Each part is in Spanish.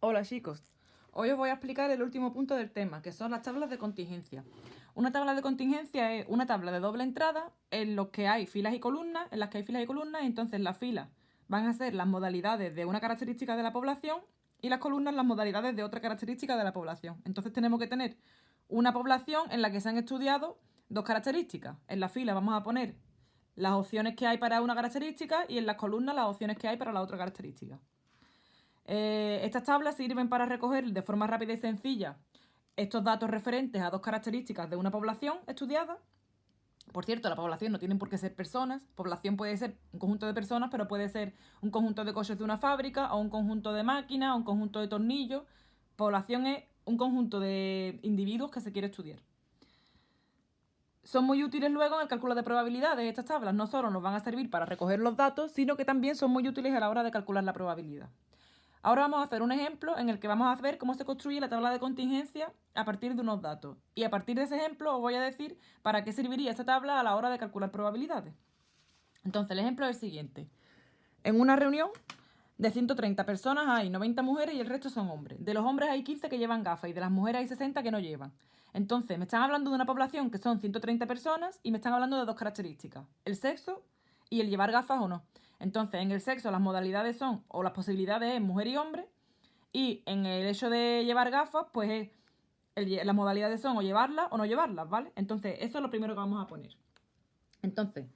Hola chicos, hoy os voy a explicar el último punto del tema, que son las tablas de contingencia. Una tabla de contingencia es una tabla de doble entrada en las que hay filas y columnas, y entonces las filas van a ser las modalidades de una característica de la población y las columnas las modalidades de otra característica de la población. Entonces tenemos que tener una población en la que se han estudiado dos características. En la fila vamos a poner las opciones que hay para una característica y en las columnas las opciones que hay para la otra característica. Estas tablas sirven para recoger de forma rápida y sencilla estos datos referentes a dos características de una población estudiada. Por cierto, la población no tienen por qué ser personas. Población puede ser un conjunto de personas, pero puede ser un conjunto de coches de una fábrica, o un conjunto de máquinas, o un conjunto de tornillos. Población es un conjunto de individuos que se quiere estudiar. Son muy útiles luego en el cálculo de probabilidades. Estas tablas no solo nos van a servir para recoger los datos, sino que también son muy útiles a la hora de calcular la probabilidad. Ahora vamos a hacer un ejemplo en el que vamos a ver cómo se construye la tabla de contingencia a partir de unos datos. Y a partir de ese ejemplo os voy a decir para qué serviría esta tabla a la hora de calcular probabilidades. Entonces, el ejemplo es el siguiente. En una reunión de 130 personas hay 90 mujeres y el resto son hombres. De los hombres hay 15 que llevan gafas y de las mujeres hay 60 que no llevan. Entonces, me están hablando de una población que son 130 personas y me están hablando de dos características. El sexo y el llevar gafas o no. Entonces, en el sexo las modalidades son, o las posibilidades es mujer y hombre, y en el hecho de llevar gafas, pues las modalidades son o llevarlas o no llevarlas, ¿vale? Entonces, eso es lo primero que vamos a poner. Entonces,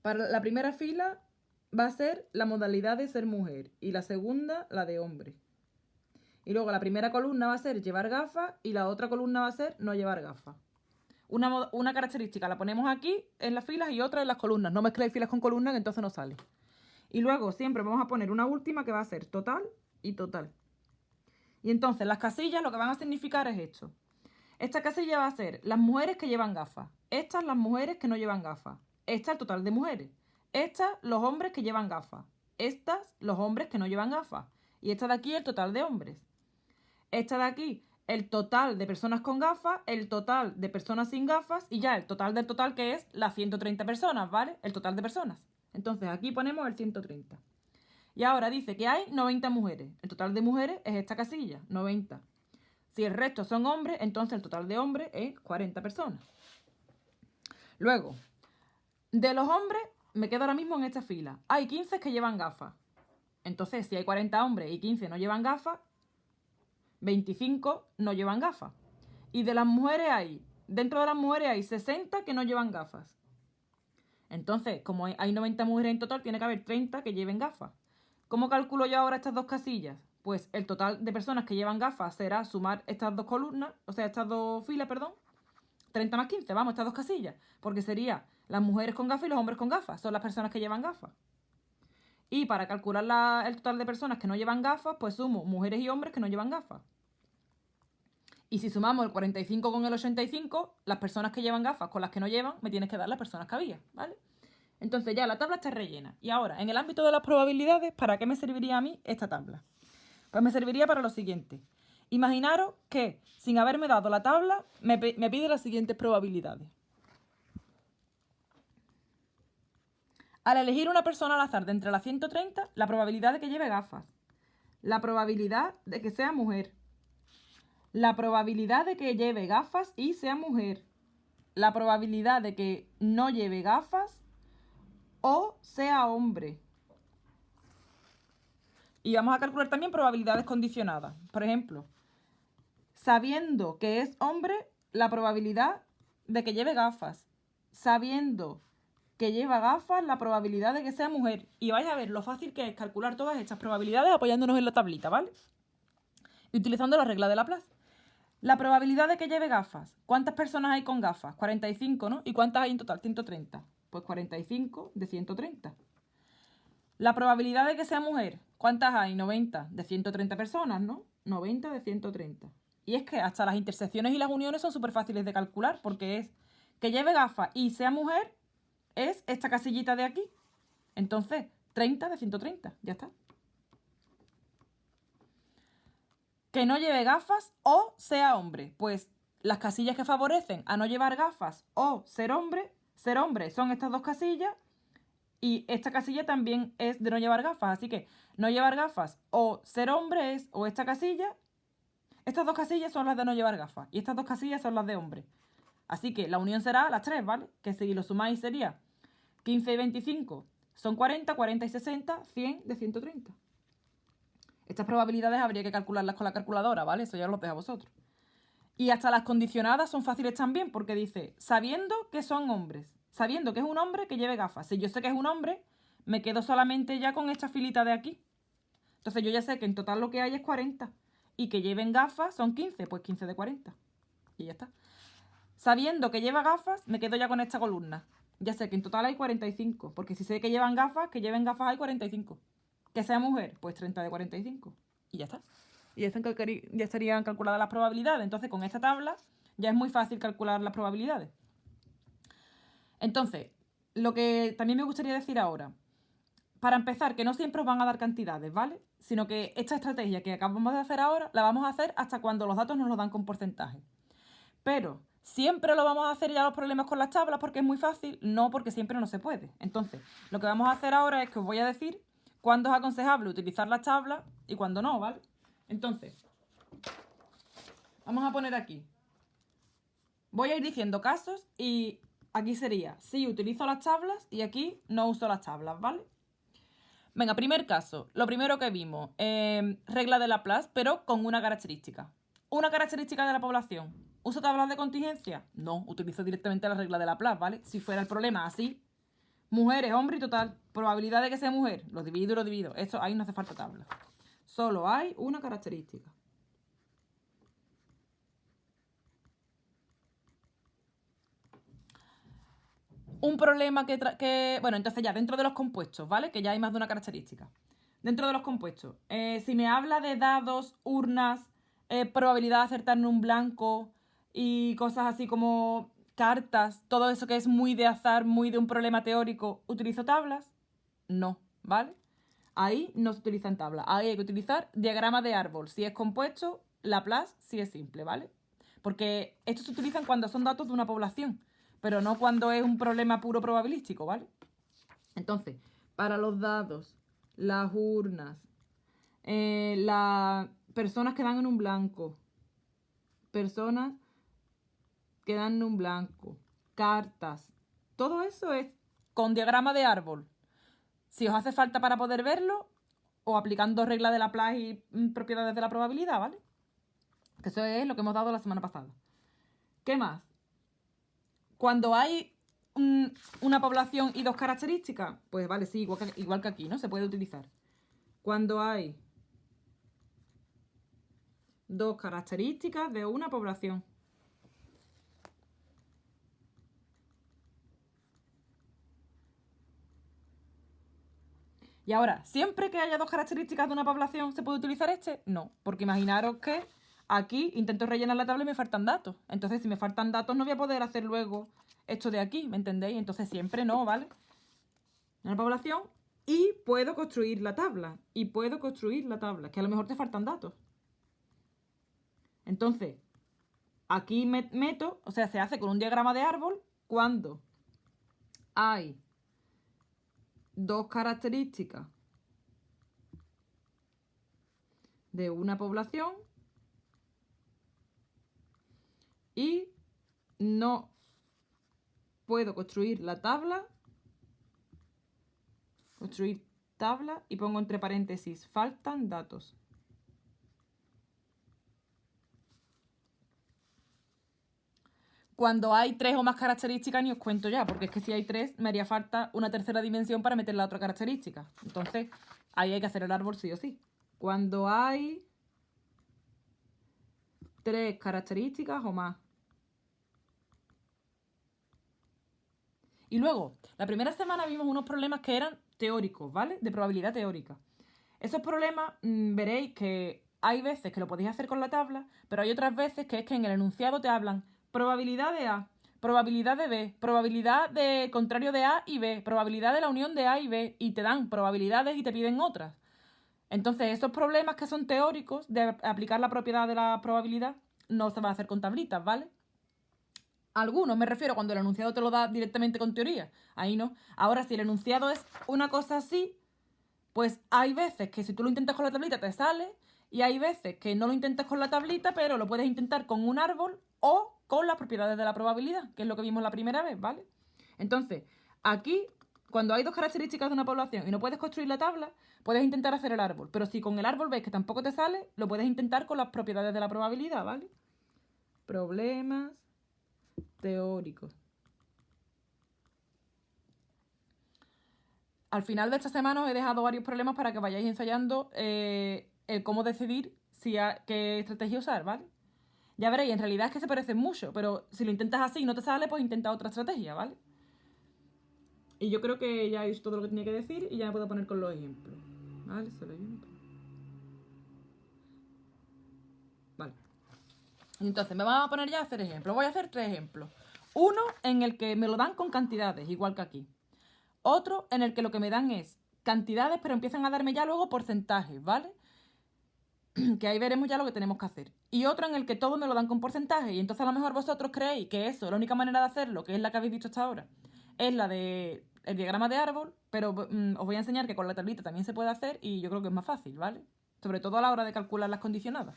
para la primera fila va a ser la modalidad de ser mujer y la segunda la de hombre. Y luego la primera columna va a ser llevar gafas y la otra columna va a ser no llevar gafas. Una característica la ponemos aquí en las filas y otra en las columnas. No mezcléis filas con columnas que entonces no sale. Y luego siempre vamos a poner una última que va a ser total y total. Y entonces las casillas lo que van a significar es esto. Esta casilla va a ser las mujeres que llevan gafas. Estas las mujeres que no llevan gafas. Esta el total de mujeres. Estas los hombres que llevan gafas. Estas los hombres que no llevan gafas. Y esta de aquí el total de hombres. Esta de aquí el total de personas con gafas, el total de personas sin gafas y ya el total del total que es las 130 personas, ¿vale? El total de personas. Entonces aquí ponemos el 130. Y ahora dice que hay 90 mujeres. El total de mujeres es esta casilla, 90. Si el resto son hombres, entonces el total de hombres es 40 personas. Luego, de los hombres, me quedo ahora mismo en esta fila. Hay 15 que llevan gafas. Entonces, si hay 40 hombres y 15 no llevan gafas, 25 no llevan gafas. Y de las mujeres dentro de las mujeres hay 60 que no llevan gafas. Entonces, como hay 90 mujeres en total, tiene que haber 30 que lleven gafas. ¿Cómo calculo yo ahora estas dos casillas? Pues el total de personas que llevan gafas será sumar estas dos columnas, o sea, estas dos filas, perdón. 30 más 15, vamos, estas dos casillas. Porque sería las mujeres con gafas y los hombres con gafas. Son las personas que llevan gafas. Y para calcular el total de personas que no llevan gafas, pues sumo mujeres y hombres que no llevan gafas. Y si sumamos el 45 con el 85, las personas que llevan gafas con las que no llevan, me tienes que dar las personas que había, ¿vale? Entonces ya la tabla está rellena. Y ahora, en el ámbito de las probabilidades, ¿para qué me serviría a mí esta tabla? Pues me serviría para lo siguiente. Imaginaros que, sin haberme dado la tabla, me pide las siguientes probabilidades. Al elegir una persona al azar de entre las 130, la probabilidad de que lleve gafas, la probabilidad de que sea mujer, la probabilidad de que lleve gafas y sea mujer, la probabilidad de que no lleve gafas o sea hombre. Y vamos a calcular también probabilidades condicionadas. Por ejemplo, sabiendo que es hombre, la probabilidad de que lleve gafas. Sabiendo que lleva gafas, la probabilidad de que sea mujer. Y vais a ver lo fácil que es calcular todas estas probabilidades apoyándonos en la tablita, ¿vale? Y utilizando la regla de Laplace. La probabilidad de que lleve gafas. ¿Cuántas personas hay con gafas? 45, ¿no? ¿Y cuántas hay en total? 130. Pues 45 de 130. La probabilidad de que sea mujer. ¿Cuántas hay? 90 de 130 personas, ¿no? 90 de 130. Y es que hasta las intersecciones y las uniones son súper fáciles de calcular porque es que lleve gafas y sea mujer es esta casillita de aquí. Entonces, 30 de 130. Ya está. Que no lleve gafas o sea hombre. Pues las casillas que favorecen a no llevar gafas o ser hombre son estas dos casillas. Y esta casilla también es de no llevar gafas, así que no llevar gafas o ser hombre es o esta casilla. Estas dos casillas son las de no llevar gafas y estas dos casillas son las de hombre. Así que la unión será las tres, ¿vale? Que si lo sumáis sería 15 y 25 son 40, 40 y 60, 100 de 130. Estas probabilidades habría que calcularlas con la calculadora, ¿vale? Eso ya lo dejo a vosotros. Y hasta las condicionadas son fáciles también porque dice, sabiendo que son hombres, sabiendo que es un hombre que lleve gafas. Si yo sé que es un hombre, me quedo solamente ya con esta filita de aquí. Entonces yo ya sé que en total lo que hay es 40. Y que lleven gafas son 15, pues 15 de 40. Y ya está. Sabiendo que lleva gafas, me quedo ya con esta columna. Ya sé que en total hay 45, porque si sé que llevan gafas, que lleven gafas hay 45. Que sea mujer, pues 30 de 45. Y ya está. Y ya estarían calculadas las probabilidades. Entonces, con esta tabla ya es muy fácil calcular las probabilidades. Entonces, lo que también me gustaría decir ahora, para empezar, que no siempre os van a dar cantidades, ¿vale? Sino que esta estrategia que acabamos de hacer ahora, la vamos a hacer hasta cuando los datos nos los dan con porcentaje. Pero siempre lo vamos a hacer ya los problemas con las tablas porque es muy fácil, no porque siempre no se puede. Entonces, lo que vamos a hacer ahora es que os voy a decir cuándo es aconsejable utilizar las tablas y cuándo no, ¿vale? Entonces, vamos a poner aquí. Voy a ir diciendo casos y aquí sería sí utilizo las tablas y aquí no uso las tablas, ¿vale? Venga, primer caso. Lo primero que vimos, regla de Laplace, pero con una característica. Una característica de la población. ¿Uso tablas de contingencia? No, utilizo directamente la regla de Laplace, ¿vale? Si fuera el problema así, mujeres, hombre y total, probabilidad de que sea mujer, lo divido y lo divido. Eso ahí no hace falta tabla. Solo hay una característica. Un problema bueno, entonces ya dentro de los compuestos, ¿vale? Que ya hay más de una característica. Dentro de los compuestos, si me habla de dados, urnas, probabilidad de acertar en un blanco y cosas así como cartas, todo eso que es muy de azar, muy de un problema teórico, ¿utilizo tablas? No, ¿vale? Ahí no se utilizan tablas. Ahí hay que utilizar diagrama de árbol. Si es compuesto, Laplace si es simple, ¿vale? Porque estos se utilizan cuando son datos de una población, pero no cuando es un problema puro probabilístico, ¿vale? Entonces, para los dados, las urnas, las personas que dan en un blanco, personas que dan en un blanco, cartas, todo eso es con diagrama de árbol. Si os hace falta para poder verlo, o aplicando reglas de Laplace y propiedades de la probabilidad, ¿vale? Que eso es lo que hemos dado la semana pasada. ¿Qué más? Cuando hay una población y dos características, pues vale, sí, igual que aquí, ¿no? Se puede utilizar. Cuando hay dos características de una población. Y ahora, ¿siempre que haya dos características de una población se puede utilizar este? No, porque imaginaros que aquí intento rellenar la tabla y me faltan datos. Entonces, si me faltan datos no voy a poder hacer luego esto de aquí, ¿me entendéis? Entonces siempre no, ¿vale? Una población y puedo construir la tabla. Y puedo construir la tabla, que a lo mejor te faltan datos. Entonces, aquí meto, o sea, se hace con un diagrama de árbol cuando hay dos características de una población y no puedo construir la tabla, construir tabla y pongo entre paréntesis, faltan datos. Cuando hay tres o más características ni os cuento ya, porque es que si hay tres me haría falta una tercera dimensión para meter la otra característica. Entonces, ahí hay que hacer el árbol sí o sí. Cuando hay tres características o más. Y luego, la primera semana vimos unos problemas que eran teóricos, ¿vale? De probabilidad teórica. Esos problemas veréis que hay veces que lo podéis hacer con la tabla, pero hay otras veces que es que en el enunciado te hablan probabilidad de A, probabilidad de B, probabilidad de contrario de A y B, probabilidad de la unión de A y B, y te dan probabilidades y te piden otras. Entonces, esos problemas que son teóricos de aplicar la propiedad de la probabilidad no se van a hacer con tablitas, ¿vale? Algunos, me refiero cuando el enunciado te lo da directamente con teoría. Ahí no. Ahora, si el enunciado es una cosa así, pues hay veces que si tú lo intentas con la tablita te sale, y hay veces que no lo intentas con la tablita, pero lo puedes intentar con un árbol o con las propiedades de la probabilidad, que es lo que vimos la primera vez, ¿vale? Entonces, aquí, cuando hay dos características de una población y no puedes construir la tabla, puedes intentar hacer el árbol. Pero si con el árbol ves que tampoco te sale, lo puedes intentar con las propiedades de la probabilidad, ¿vale? Problemas teóricos. Al final de esta semana os he dejado varios problemas para que vayáis ensayando el cómo decidir qué estrategia usar, ¿vale? Ya veréis, en realidad es que se parecen mucho, pero si lo intentas así y no te sale, pues intenta otra estrategia, ¿vale? Y yo creo que ya he dicho todo lo que tenía que decir y ya me puedo poner con los ejemplos. ¿Vale? Solo hay uno. Vale. Entonces, me vamos a poner ya a hacer ejemplos. Voy a hacer 3 ejemplos. Uno en el que me lo dan con cantidades, igual que aquí. Otro en el que lo que me dan es cantidades, pero empiezan a darme ya luego porcentajes, ¿vale? Que ahí veremos ya lo que tenemos que hacer. Y otro en el que todo me lo dan con porcentajes. Y entonces a lo mejor vosotros creéis que eso, la única manera de hacerlo, que es la que habéis visto hasta ahora, es la de el diagrama de árbol, pero os voy a enseñar que con la tablita también se puede hacer y yo creo que es más fácil, ¿vale? Sobre todo a la hora de calcular las condicionadas.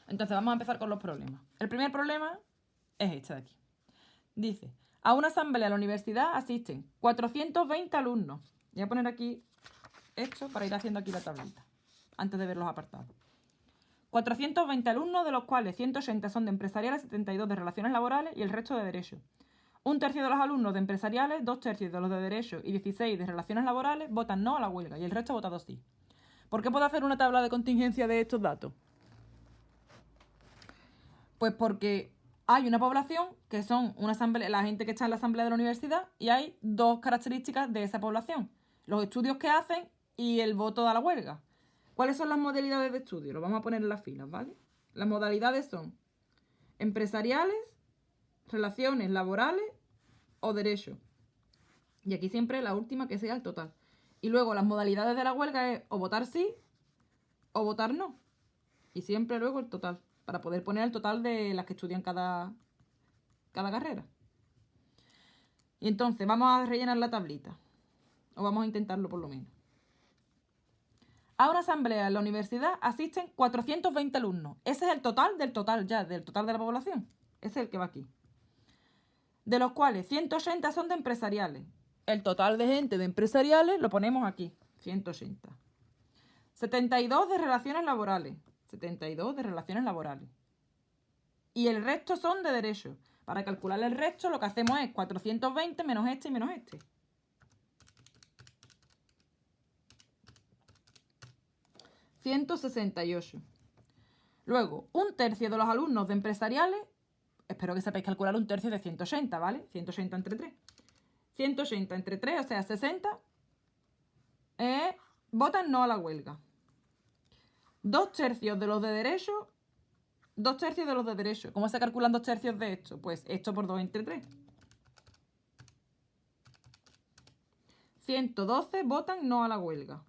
Entonces vamos a empezar con los problemas. El primer problema es este de aquí. Dice, a una asamblea de la universidad asisten 420 alumnos. Voy a poner aquí esto para ir haciendo aquí la tablita, antes de ver los apartados. 420 alumnos, de los cuales 180 son de empresariales, 72 de relaciones laborales y el resto de derecho. Un tercio de los alumnos de empresariales, 2 tercios de los de derecho y 16 de relaciones laborales votan no a la huelga y el resto ha votado sí. ¿Por qué puedo hacer una tabla de contingencia de estos datos? Pues porque hay una población que son una asamblea, la gente que está en la asamblea de la universidad, y hay dos características de esa población: los estudios que hacen y el voto a la huelga. ¿Cuáles son las modalidades de estudio? Lo vamos a poner en las filas, ¿vale? Las modalidades son empresariales, relaciones laborales o derecho. Y aquí siempre la última que sea el total. Y luego las modalidades de la huelga es o votar sí o votar no. Y siempre luego el total, para poder poner el total de las que estudian cada carrera. Y entonces vamos a rellenar la tablita. O vamos a intentarlo por lo menos. A una asamblea en la universidad asisten 420 alumnos. Ese es el total del total ya, del total de la población. Ese es el que va aquí. De los cuales 180 son de empresariales. El total de gente de empresariales lo ponemos aquí, 180. 72 de relaciones laborales. 72 de relaciones laborales. Y el resto son de derecho. Para calcular el resto lo que hacemos es 420 menos este y menos este. 168. Luego, un tercio de los alumnos de empresariales, espero que sepáis calcular un tercio de 180, ¿vale? 180 entre 3. 180 entre 3, o sea, 60, votan no a la huelga. 2 tercios de los de derecho, 2 tercios de los de derecho. ¿Cómo se calculan 2 tercios de esto? Pues esto por 2 entre 3. 112 votan no a la huelga.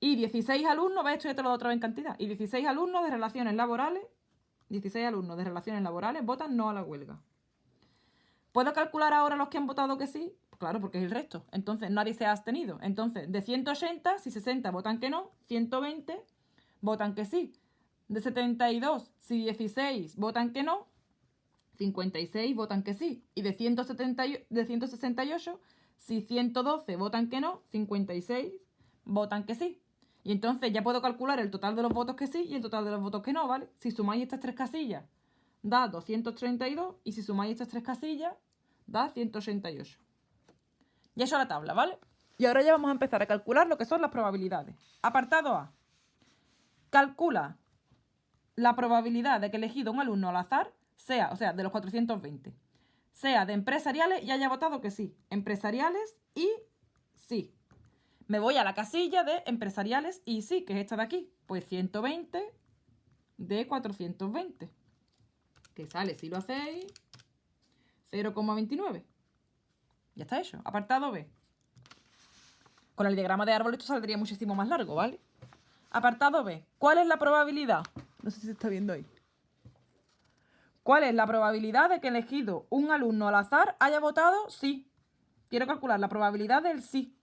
Y 16 alumnos, ¿ves? Esto ya te lo doy otra vez en cantidad. Y 16 alumnos de relaciones laborales, 16 alumnos de relaciones laborales votan no a la huelga. ¿Puedo calcular ahora los que han votado que sí? Pues claro, porque es el resto. Entonces nadie se ha abstenido. Entonces, de 180, si 60 votan que no, 120 votan que sí. De 72, si 16 votan que no, 56 votan que sí. Y de 168, si 112 votan que no, 56 votan que sí. Y entonces ya puedo calcular el total de los votos que sí y el total de los votos que no, ¿vale? Si sumáis estas 3 casillas, da 232, y si sumáis estas 3 casillas, da 188. Y eso es la tabla, ¿vale? Y ahora ya vamos a empezar a calcular lo que son las probabilidades. Apartado A. Calcula la probabilidad de que elegido un alumno al azar sea, o sea, de los 420, sea de empresariales y haya votado que sí. Empresariales y sí. Me voy a la casilla de empresariales y sí, que es esta de aquí. Pues 120 de 420. Que sale, si lo hacéis, 0,29. Ya está hecho. Apartado B. Con el diagrama de árbol esto saldría muchísimo más largo, ¿vale? Apartado B. ¿Cuál es la probabilidad? No sé si se está viendo ahí. ¿Cuál es la probabilidad de que elegido un alumno al azar haya votado sí? Quiero calcular la probabilidad del sí.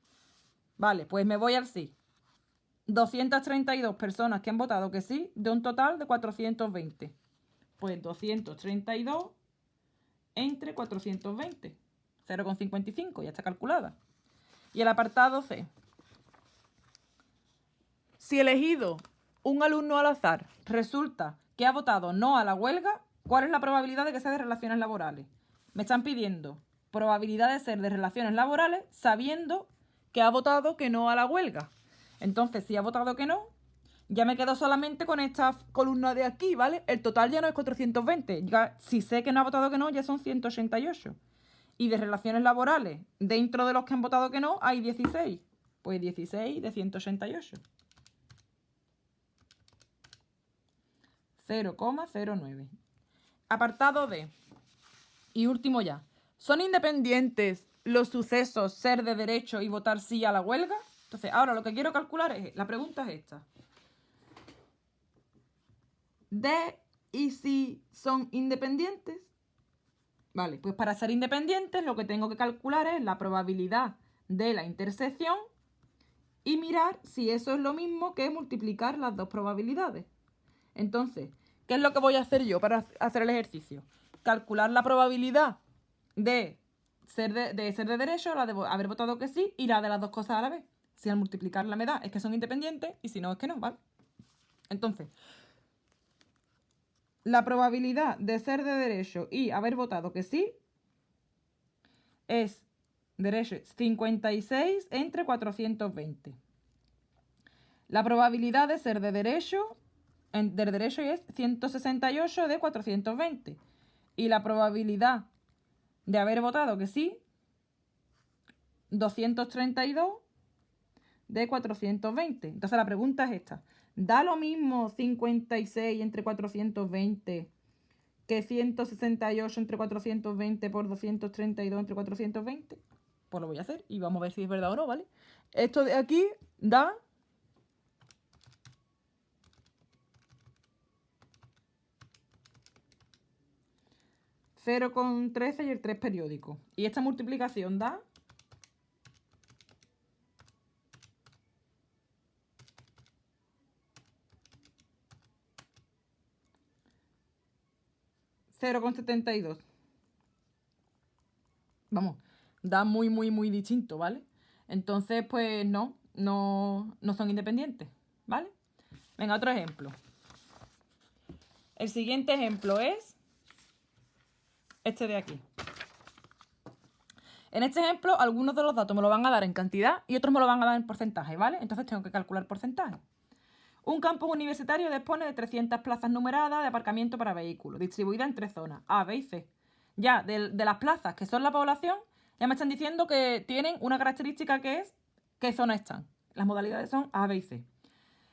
Vale, pues me voy al sí. 232 personas que han votado que sí, de un total de 420. Pues 232 entre 420. 0,55, ya está calculada. Y el apartado C. Si elegido un alumno al azar resulta que ha votado no a la huelga, ¿cuál es la probabilidad de que sea de relaciones laborales? Me están pidiendo probabilidad de ser de relaciones laborales sabiendo que ha votado que no a la huelga. Entonces, si ha votado que no, ya me quedo solamente con esta columna de aquí, ¿vale? El total ya no es 420. Ya, si sé que no ha votado que no, ya son 188. Y de relaciones laborales, dentro de los que han votado que no, hay 16. Pues 16 de 188. 0,09. Apartado D. Y último ya. ¿Son independientes los sucesos ser de derecho y votar sí a la huelga? Entonces, ahora lo que quiero calcular es, la pregunta es esta. ¿D y si son independientes? Vale, pues para ser independientes lo que tengo que calcular es la probabilidad de la intersección y mirar si eso es lo mismo que multiplicar las dos probabilidades. Entonces, ¿qué es lo que voy a hacer yo para hacer el ejercicio? Calcular la probabilidad de ser de derecho, la de haber votado que sí, y la de las dos cosas a la vez. Si al multiplicarla me da es que son independientes y si no es que no, ¿vale? Entonces, la probabilidad de ser de derecho y haber votado que sí es derecho 56 entre 420. La probabilidad de ser de derecho del derecho es 168 de 420. Y la probabilidad de haber votado que sí, 232 de 420. Entonces la pregunta es esta. ¿Da lo mismo 56 entre 420 que 168 entre 420 por 232 entre 420? Pues lo voy a hacer y vamos a ver si es verdad o no, ¿vale? Esto de aquí da 0,13 y el 3 periódico. Y esta multiplicación da 0,72. Vamos, da muy, muy, muy distinto, ¿vale? Entonces, pues no son independientes, ¿vale? Venga, otro ejemplo. El siguiente ejemplo es este de aquí. En este ejemplo, algunos de los datos me lo van a dar en cantidad y otros me lo van a dar en porcentaje, ¿vale? Entonces tengo que calcular porcentaje. Un campus universitario dispone de 300 plazas numeradas de aparcamiento para vehículos, distribuidas en 3 zonas, A, B y C. Ya, de las plazas que son la población, ya me están diciendo que tienen una característica que es qué zona están. Las modalidades son A, B y C.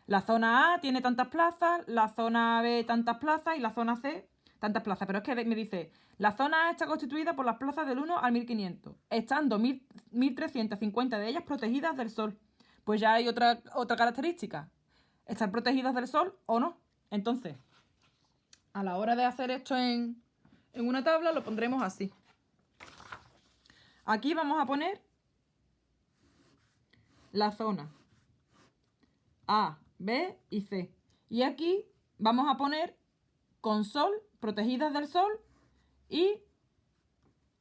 La zona A tiene tantas plazas, la zona B tantas plazas y la zona C tantas plazas. Pero es que me dice, la zona A está constituida por las plazas del 1 al 1500, estando 1350 de ellas protegidas del sol. Pues ya hay otra característica. Estar protegidas del sol o no. Entonces, a la hora de hacer esto en una tabla lo pondremos así. Aquí vamos a poner la zona A, B y C. Y aquí vamos a poner con sol, protegidas del sol y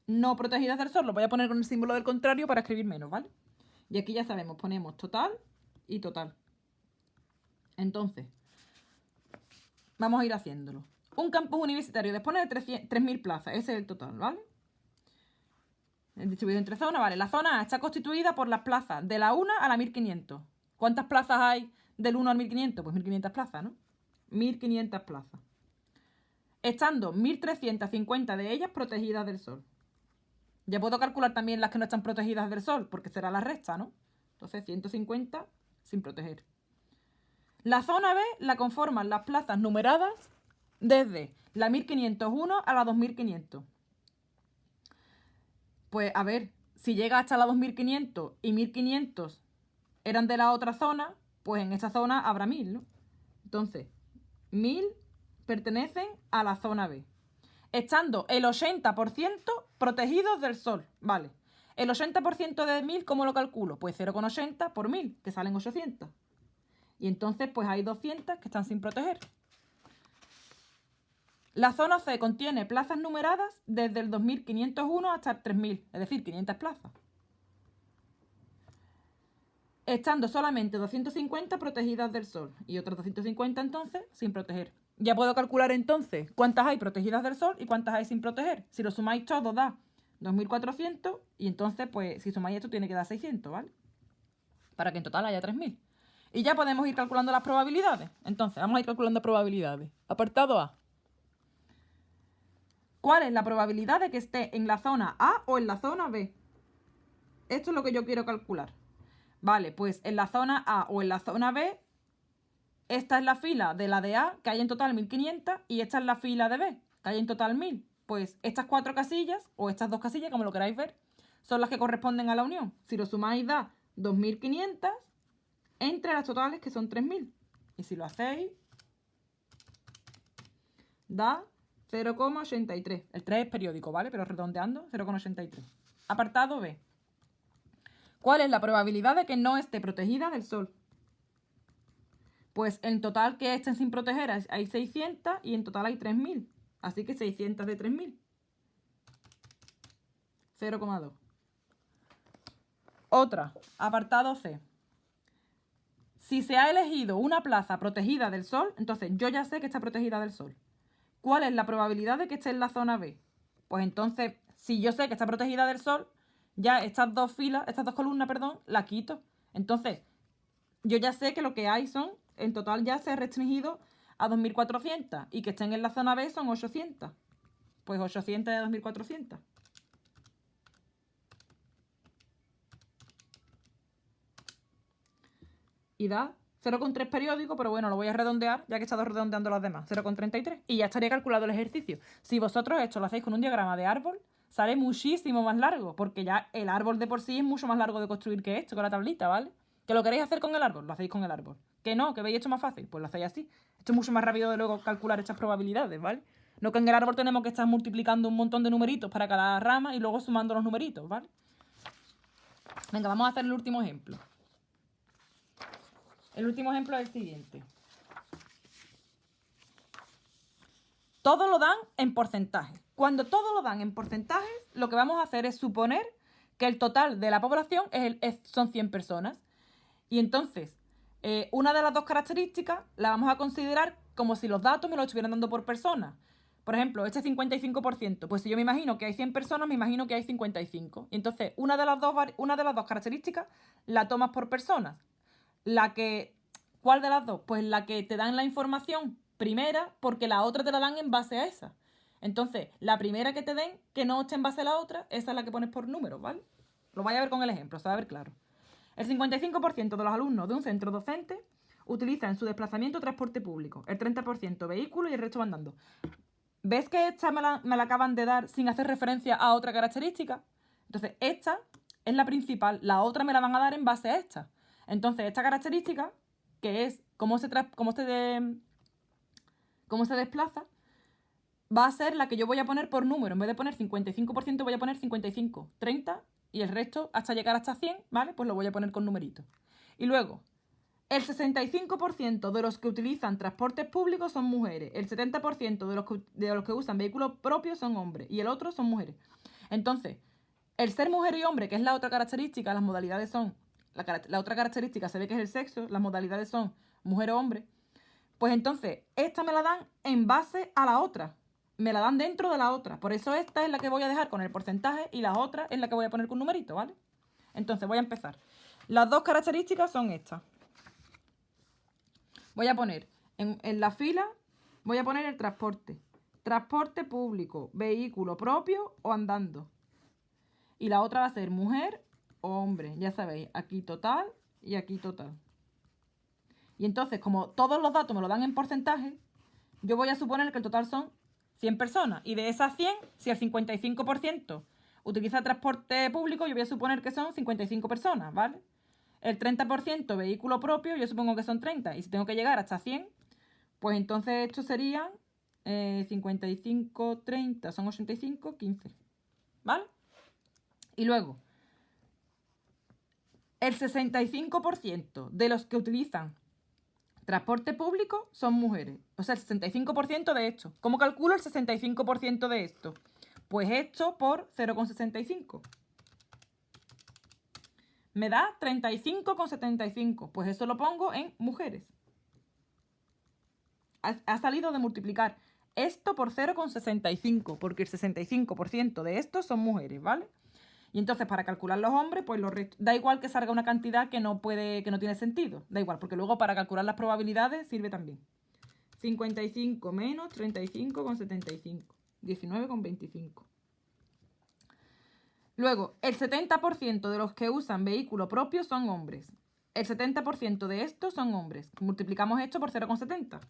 no protegidas del sol. Lo voy a poner con el símbolo del contrario para escribir menos, ¿vale? Y aquí ya sabemos, ponemos total y total. Entonces, vamos a ir haciéndolo. Un campus universitario dispone de 3.000 plazas. Ese es el total, ¿vale? Distribuido en 3 zonas, ¿vale? La zona A está constituida por las plazas de la 1 a la 1500. ¿Cuántas plazas hay del 1 al 1500? Pues 1500 plazas, ¿no? 1500 plazas. Estando 1350 de ellas protegidas del sol. Ya puedo calcular también las que no están protegidas del sol, porque será la resta, ¿no? Entonces 150 sin proteger. La zona B la conforman las plazas numeradas desde la 1501 a la 2500. Pues a ver, si llega hasta la 2500 y 1500 eran de la otra zona, pues en esa zona habrá 1000, ¿no? Entonces, 1000 pertenecen a la zona B. estando el 80% protegidos del sol, ¿vale? El 80% de 1000, ¿cómo lo calculo? Pues 0,80 por 1000, que salen 800. Y entonces, pues hay 200 que están sin proteger. La zona C contiene plazas numeradas desde el 2501 hasta el 3000, es decir, 500 plazas. Estando solamente 250 protegidas del sol y otras 250 entonces sin proteger. Ya puedo calcular entonces cuántas hay protegidas del sol y cuántas hay sin proteger. Si lo sumáis todo da 2400 y entonces pues si sumáis esto tiene que dar 600, ¿vale? Para que en total haya 3000. Y ya podemos ir calculando las probabilidades. Entonces vamos a ir calculando probabilidades. Apartado A. ¿Cuál es la probabilidad de que esté en la zona A o en la zona B? Esto es lo que yo quiero calcular. Vale, pues en la zona A o en la zona B, esta es la fila de la de A, que hay en total 1500, y esta es la fila de B, que hay en total 1000. Pues estas 4 casillas, o estas 2 casillas, como lo queráis ver, son las que corresponden a la unión. Si lo sumáis da 2500 entre las totales, que son 3000. Y si lo hacéis, da 0,83. El 3 es periódico, ¿vale? Pero redondeando, 0,83. Apartado B. ¿Cuál es la probabilidad de que no esté protegida del sol? Pues en total que estén sin proteger hay 600 y en total hay 3000. Así que 600 de 3000. 0,2. Otra, apartado C. Si se ha elegido una plaza protegida del sol, entonces yo ya sé que está protegida del sol. ¿Cuál es la probabilidad de que esté en la zona B? Pues entonces, si yo sé que está protegida del sol, ya estas dos columnas, la quito. Entonces, yo ya sé que lo que hay son, en total ya se ha restringido a 2400 y que estén en la zona B son 800. Pues 800 de 2400. Y da 0,3 periódico, pero bueno, lo voy a redondear, ya que he estado redondeando los demás. 0,33. Y ya estaría calculado el ejercicio. Si vosotros esto lo hacéis con un diagrama de árbol, sale muchísimo más largo, porque ya el árbol de por sí es mucho más largo de construir que esto, con la tablita, ¿vale? ¿Que lo queréis hacer con el árbol? Lo hacéis con el árbol. ¿Que no? ¿Que veis esto más fácil? Pues lo hacéis así. Esto es mucho más rápido de luego calcular estas probabilidades, ¿vale? No que en el árbol tenemos que estar multiplicando un montón de numeritos para cada rama y luego sumando los numeritos, ¿vale? Venga, vamos a hacer el último ejemplo. El último ejemplo es el siguiente. Todo lo dan en porcentajes. Cuando todo lo dan en porcentajes, lo que vamos a hacer es suponer que el total de la población son 100 personas. Y entonces, una de las dos características la vamos a considerar como si los datos me los estuvieran dando por persona. Por ejemplo, este 55%. Pues si yo me imagino que hay 100 personas, me imagino que hay 55. Y entonces, una de las dos características la tomas por personas. ¿Cuál de las dos? Pues la que te dan la información primera, porque la otra te la dan en base a esa. Entonces, la primera que te den, que no esté en base a la otra, esa es la que pones por números, ¿vale? Lo vais a ver con el ejemplo, se va a ver claro. El 55% de los alumnos de un centro docente utiliza en su desplazamiento transporte público, el 30% vehículo y el resto va andando. ¿Ves que esta me la acaban de dar sin hacer referencia a otra característica? Entonces, esta es la principal, la otra me la van a dar en base a esta. Entonces, esta característica, que es cómo se desplaza, va a ser la que yo voy a poner por número. En vez de poner 55%, voy a poner 55, 30 y el resto hasta llegar hasta 100, ¿vale? Pues lo voy a poner con numeritos. Y luego, el 65% de los que utilizan transportes públicos son mujeres. El 70% de los que usan vehículos propios son hombres. Y el otro son mujeres. Entonces, el ser mujer y hombre, que es la otra característica, las modalidades son... La otra característica se ve que es el sexo, las modalidades son mujer o hombre. Pues entonces, esta me la dan en base a la otra. Me la dan dentro de la otra. Por eso esta es la que voy a dejar con el porcentaje y la otra es la que voy a poner con numerito, ¿vale? Entonces, voy a empezar. Las dos características son estas. Voy a poner en la fila, voy a poner el transporte. Transporte público, vehículo propio o andando. Y la otra va a ser mujer o hombre. Ya sabéis, aquí total y aquí total. Y entonces, como todos los datos me lo dan en porcentaje, yo voy a suponer que el total son 100 personas. Y de esas 100, si el 55% utiliza transporte público, yo voy a suponer que son 55 personas, ¿vale? El 30% vehículo propio, yo supongo que son 30. Y si tengo que llegar hasta 100, pues entonces esto serían 55, 30 son 85, 15. ¿Vale? Y luego, el 65% de los que utilizan transporte público son mujeres. O sea, el 65% de esto. ¿Cómo calculo el 65% de esto? Pues esto por 0,65. Me da 35,75. Pues eso lo pongo en mujeres. Ha salido de multiplicar esto por 0,65, porque el 65% de estos son mujeres, ¿vale? Y entonces para calcular los hombres, pues da igual que salga una cantidad que no tiene sentido. Da igual, porque luego para calcular las probabilidades sirve también. 55 menos 35,75. 19,25. Luego, el 70% de los que usan vehículo propio son hombres. El 70% de estos son hombres. Multiplicamos esto por 0,70.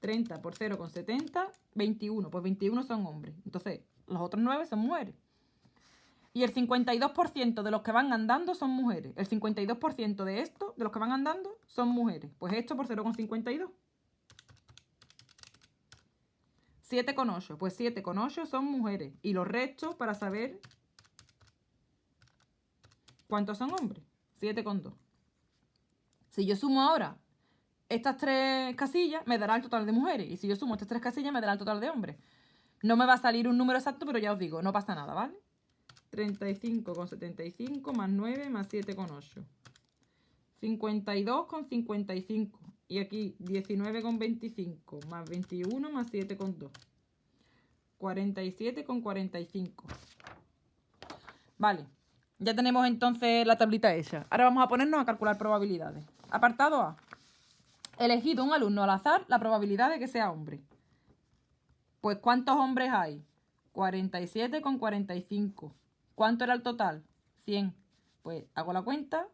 30 por 0,70, 21. Pues 21 son hombres. Entonces, los otros 9 son mujeres. Y el 52% de los que van andando son mujeres. El 52% de estos, de los que van andando, son mujeres. Pues esto por 0,52. 7,8. Pues 7,8 son mujeres. Y los restos para saber cuántos son hombres. 7,2. Si yo sumo ahora estas 3 casillas, me dará el total de mujeres. Y si yo sumo estas 3 casillas, me dará el total de hombres. No me va a salir un número exacto, pero ya os digo, no pasa nada, ¿vale? 35,75 más 9 más 7,8. 52,55. Y aquí 19,25 más 21 más 7,2. 47,45. Vale, ya tenemos entonces la tablita hecha. Ahora vamos a ponernos a calcular probabilidades. Apartado A. Elegido un alumno al azar la probabilidad de que sea hombre. Pues ¿cuántos hombres hay? 47,45. ¿Cuánto era el total? 100. Pues hago la cuenta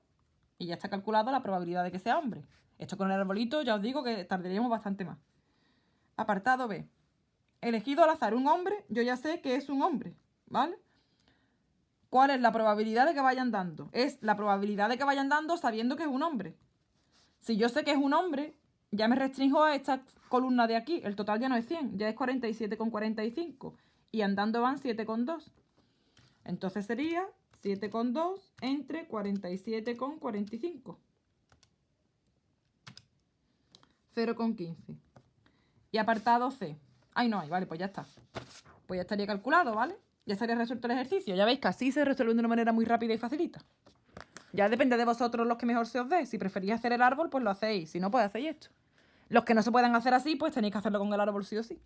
y ya está calculada la probabilidad de que sea hombre. Esto con el arbolito ya os digo que tardaríamos bastante más. Apartado B. Elegido al azar un hombre, yo ya sé que es un hombre, ¿vale? ¿Cuál es la probabilidad de que vayan dando? Es la probabilidad de que vayan dando sabiendo que es un hombre. Si yo sé que es un hombre, ya me restringo a esta columna de aquí. El total ya no es 100, ya es 47,45. Y andando van 7,2. Entonces sería 7,2 entre 47,45. 0,15. Y apartado C. Ay, no hay, vale, pues ya está. Pues ya estaría calculado, ¿vale? Ya estaría resuelto el ejercicio. Ya veis que así se resuelve de una manera muy rápida y facilita. Ya depende de vosotros los que mejor se os dé. Si preferís hacer el árbol, pues lo hacéis. Si no, pues hacéis esto. Los que no se puedan hacer así, pues tenéis que hacerlo con el árbol sí o sí.